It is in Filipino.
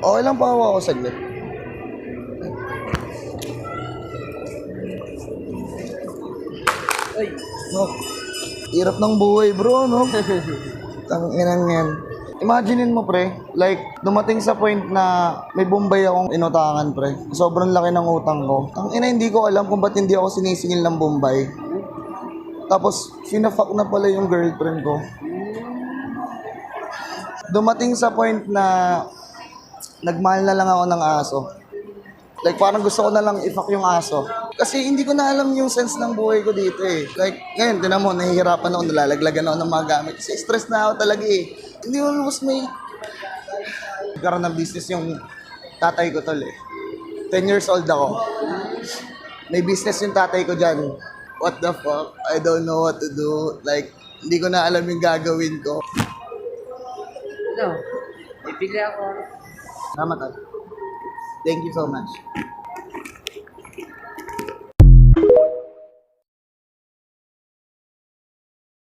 Okay lang pa ako saglit. Ay, No. Hirap ng buhay, bro, no? Tanginan yan. Imaginein mo, pre, like, dumating sa point na may Bombay akong inutangan, pre. Sobrang laki ng utang ko. Tangina, hindi ko alam kung ba't hindi ako sinisingil ng Bombay. Tapos, sinafuck na pala yung girlfriend ko. Dumating sa point na nagmahal na lang ako ng aso. Like, parang gusto ko na lang i-fuck yung aso. Kasi hindi ko na alam yung sense ng buhay ko dito eh. Like, ngayon, tinan mo, nahihirapan ako, nalalaglagan ako ng mga gamit. Kasi stress na ako talaga eh. Hindi mo lubos may... Nagkaroon ng business yung tatay ko tol eh. 10 years old ako. May business yung tatay ko dyan. What the fuck? I don't know what to do. Like, hindi ko na alam yung gagawin ko. ano? Bibili ako. Salamat tol. Thank you so much.